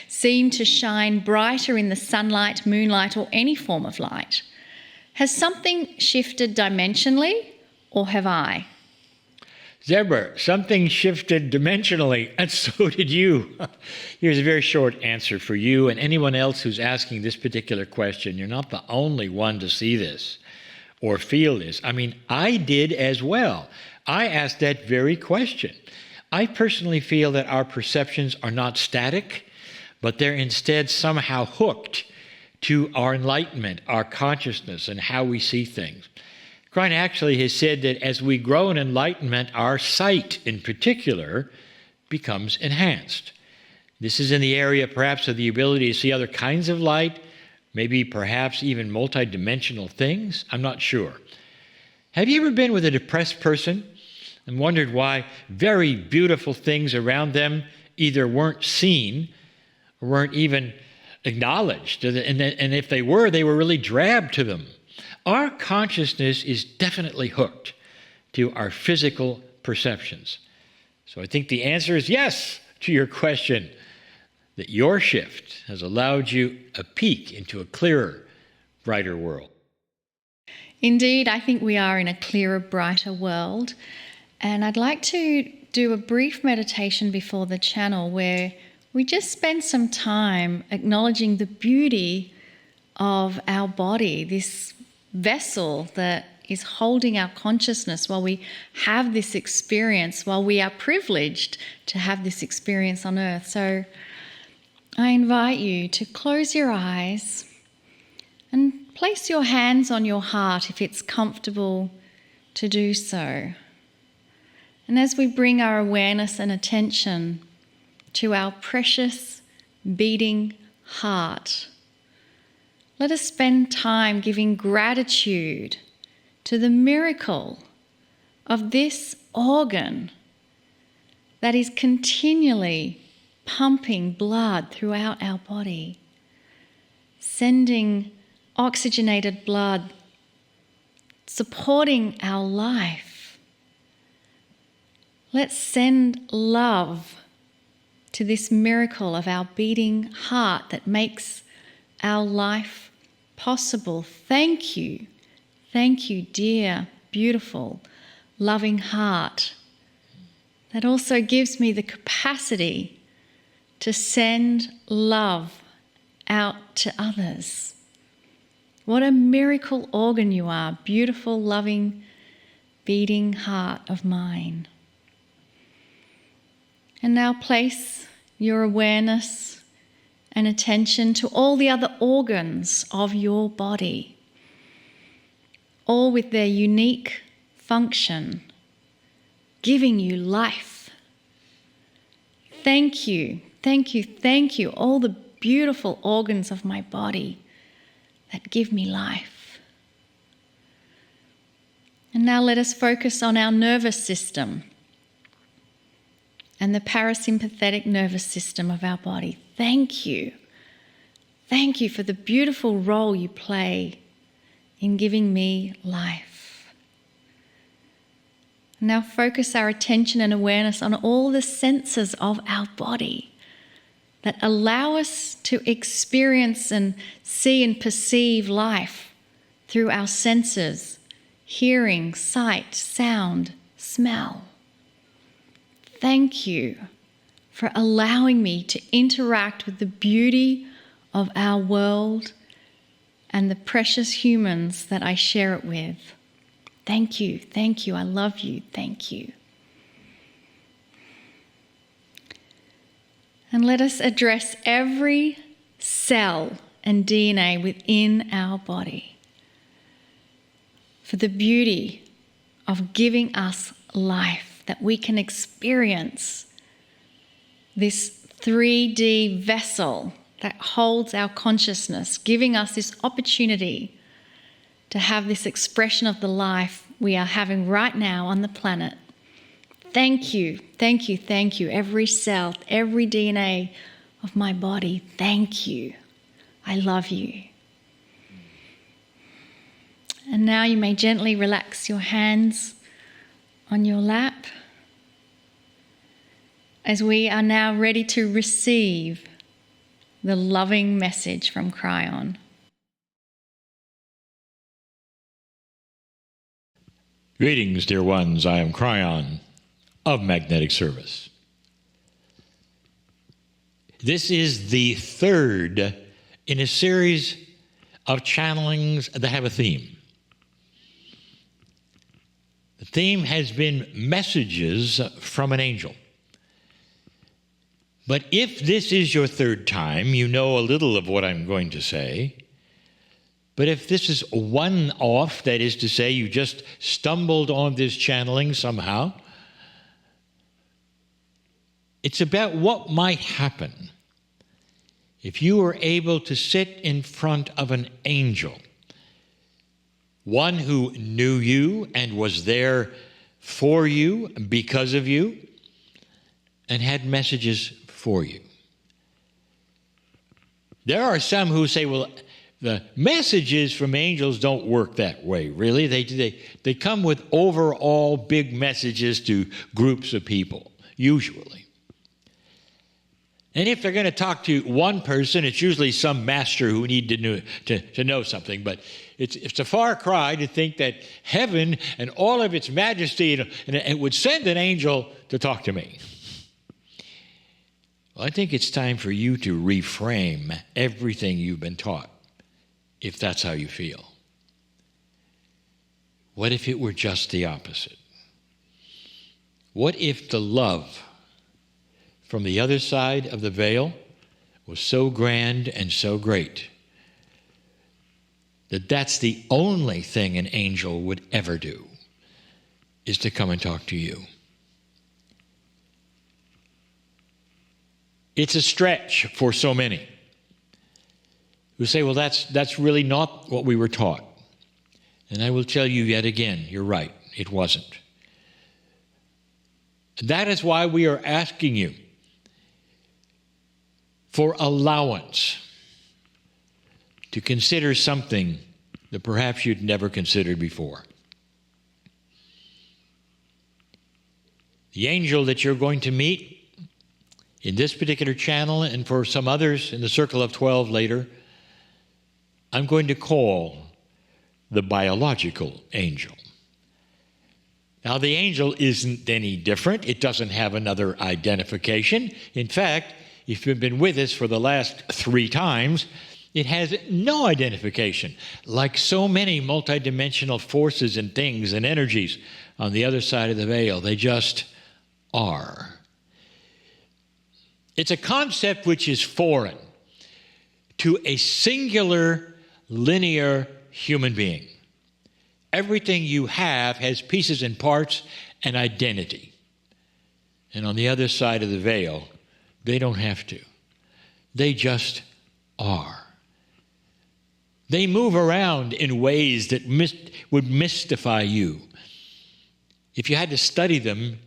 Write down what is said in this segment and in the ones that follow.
seem to shine brighter in the sunlight, moonlight, or any form of light. Has something shifted dimensionally, or have I? Zebra, something shifted dimensionally, and so did you. Here's a very short answer for you and anyone else who's asking this particular question. You're not the only one to see this or feel this. I mean, I did as well. I asked that very question. I personally feel that our perceptions are not static, but they're instead somehow hooked to our enlightenment, our consciousness, and how we see things. Kryon actually has said that as we grow in enlightenment, our sight in particular becomes enhanced. This is in the area perhaps of the ability to see other kinds of light, maybe perhaps even multidimensional things. I'm not sure. Have you ever been with a depressed person and wondered why very beautiful things around them either weren't seen or weren't even acknowledged? And if they were really drab to them. Our consciousness is definitely hooked to our physical perceptions. So I think the answer is yes to your question, that your shift has allowed you a peek into a clearer, brighter world. Indeed, I think we are in a clearer, brighter world. And I'd like to do a brief meditation before the channel where we just spend some time acknowledging the beauty of our body, this vessel that is holding our consciousness while we have this experience, while we are privileged to have this experience on earth. So I invite you to close your eyes and place your hands on your heart if it's comfortable to do so. And as we bring our awareness and attention to our precious beating heart, let us spend time giving gratitude to the miracle of this organ that is continually pumping blood throughout our body, sending oxygenated blood, supporting our life. Let's send love to this miracle of our beating heart that makes our life possible. Thank you, dear, beautiful, loving heart that also gives me the capacity to send love out to others. What a miracle organ you are, beautiful, loving, beating heart of mine. And now place your awareness and attention to all the other organs of your body, all with their unique function, giving you life. Thank you, all the beautiful organs of my body that give me life. And now let us focus on our nervous system and the parasympathetic nervous system of our body. Thank you. Thank you for the beautiful role you play in giving me life. Now focus our attention and awareness on all the senses of our body that allow us to experience and see and perceive life through our senses: hearing, sight, sound, smell. Thank you for allowing me to interact with the beauty of our world and the precious humans that I share it with. Thank you, I love you, thank you. And let us address every cell and DNA within our body for the beauty of giving us life, that we can experience this 3D vessel that holds our consciousness, giving us this opportunity to have this expression of the life we are having right now on the planet. Thank you, every cell, every DNA of my body. Thank you. I love you. And now you may gently relax your hands on your lap as we are now ready to receive the loving message from Kryon. Greetings, dear ones. I am Kryon of Magnetic Service. This is the third in a series of channelings that have a theme. The theme has been messages from an angel. But if this is your third time, you know a little of what I'm going to say. But if this is one-off, that is to say, you just stumbled on this channeling somehow, it's about what might happen if you were able to sit in front of an angel, one who knew you and was there for you, because of you, and had messages for you. There are some who say, well, the messages from angels don't work that way, really. They come with overall big messages to groups of people, usually. And if they're going to talk to one person, it's usually some master who need to know something. But it's a far cry to think that heaven and all of its majesty and it would send an angel to talk to me. Well, I think it's time for you to reframe everything you've been taught, if that's how you feel. What if it were just the opposite? What if the love from the other side of the veil was so grand and so great that that's the only thing an angel would ever do, is to come and talk to you? It's a stretch for so many who say, well, that's really not what we were taught. And I will tell you yet again, you're right, it wasn't. That is why we are asking you for allowance to consider something that perhaps you'd never considered before. The angel that you're going to meet in this particular channel, and for some others in the circle of 12 later, I'm going to call the biological angel. Now, the angel isn't any different. It doesn't have another identification. In fact, if you've been with us for the last 3 times, it has no identification. Like so many multidimensional forces and things and energies on the other side of the veil, they just are. It's a concept which is foreign to a singular, linear human being. Everything you have has pieces and parts and identity. And on the other side of the veil, they don't have to. They just are. They move around in ways that would mystify you if you had to study them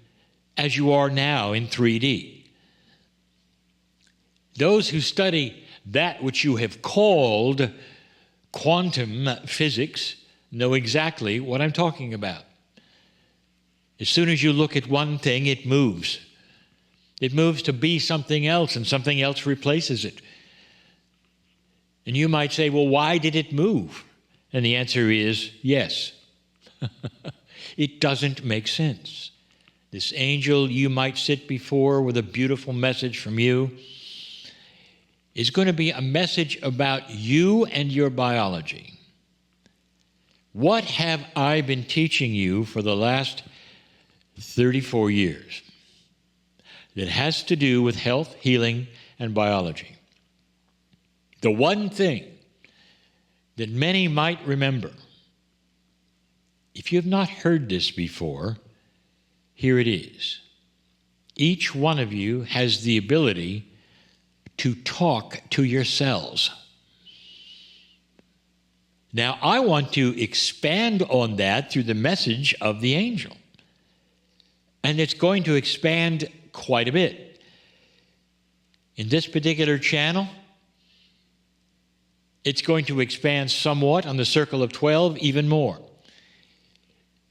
as you are now in 3D. Those who study that which you have called quantum physics know exactly what I'm talking about. As soon as you look at one thing, it moves. It moves to be something else, and something else replaces it. And you might say, well, why did it move? And the answer is yes. It doesn't make sense. This angel you might sit before with a beautiful message from you is going to be a message about you and your biology. What have I been teaching you for the last 34 years that has to do with health, healing, and biology? The one thing that many might remember, if you have not heard this before, here it is. Each one of you has the ability to talk to your cells. Now, I want to expand on that through the message of the angel. And it's going to expand quite a bit. In this particular channel, it's going to expand somewhat on the circle of 12, even more.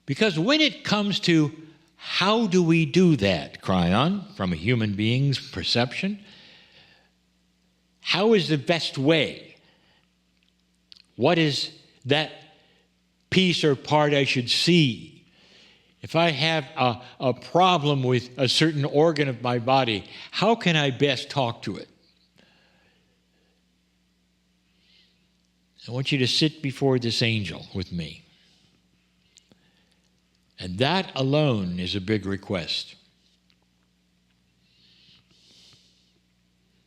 Because when it comes to how do we do that, Kryon, from a human being's perception, How is the best way? What is that piece or part I should see? If I have a problem with a certain organ of my body, how can I best talk to it? I want you to sit before this angel with me. And that alone is a big request.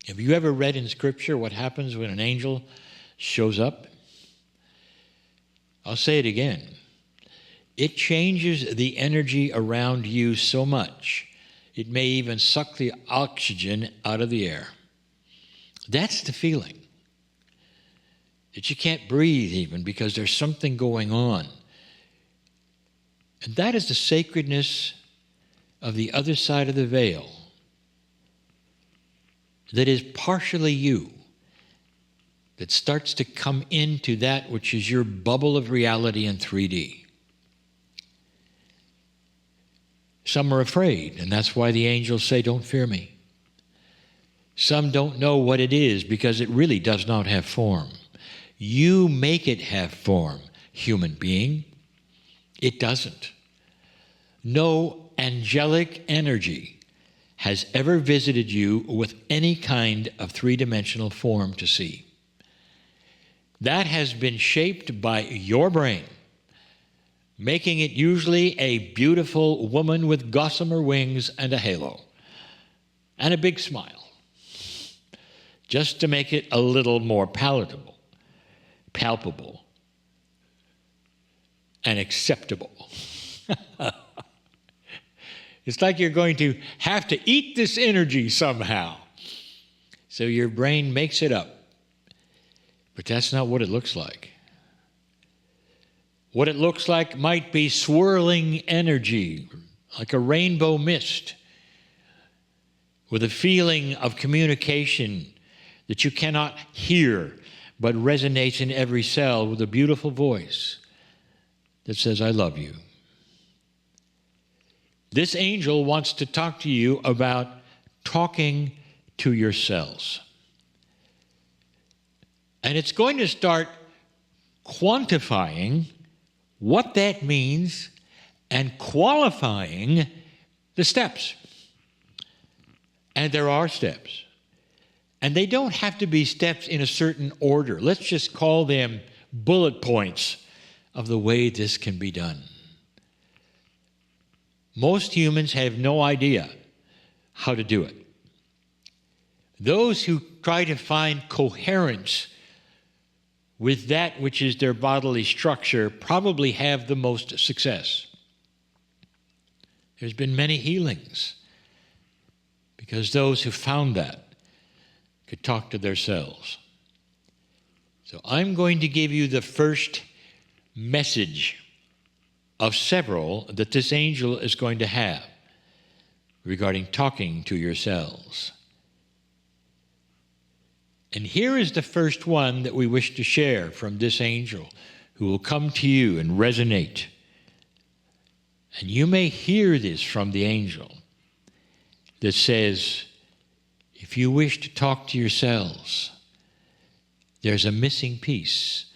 Have you ever read in Scripture what happens when an angel shows up? I'll say it again. It changes the energy around you so much, it may even suck the oxygen out of the air. That's the feeling. That you can't breathe even because there's something going on. And that is the sacredness of the other side of the veil that is partially you, that starts to come into that which is your bubble of reality in 3D. Some are afraid, and that's why the angels say, "Don't fear me." Some don't know what it is because it really does not have form. You make it have form, human being. It doesn't. No angelic energy has ever visited you with any kind of three-dimensional form to see. That has been shaped by your brain, making it usually a beautiful woman with gossamer wings and a halo and a big smile, just to make it a little more palatable, palpable, and acceptable. It's like you're going to have to eat this energy somehow. So your brain makes it up. But that's not what it looks like. What it looks like might be swirling energy, like a rainbow mist, with a feeling of communication that you cannot hear, but resonates in every cell with a beautiful voice that says, "I love you." This angel wants to talk to you about talking to your cells. And it's going to start quantifying what that means and qualifying the steps. And there are steps. And they don't have to be steps in a certain order. Let's just call them bullet points of the way this can be done. Most humans have no idea how to do it. Those who try to find coherence with that which is their bodily structure probably have the most success. There's been many healings because those who found that could talk to their cells. So I'm going to give you the first message of several that this angel is going to have regarding talking to your cells. And here is the first one that we wish to share from this angel who will come to you and resonate. And you may hear this from the angel that says, if you wish to talk to your cells, there's a missing piece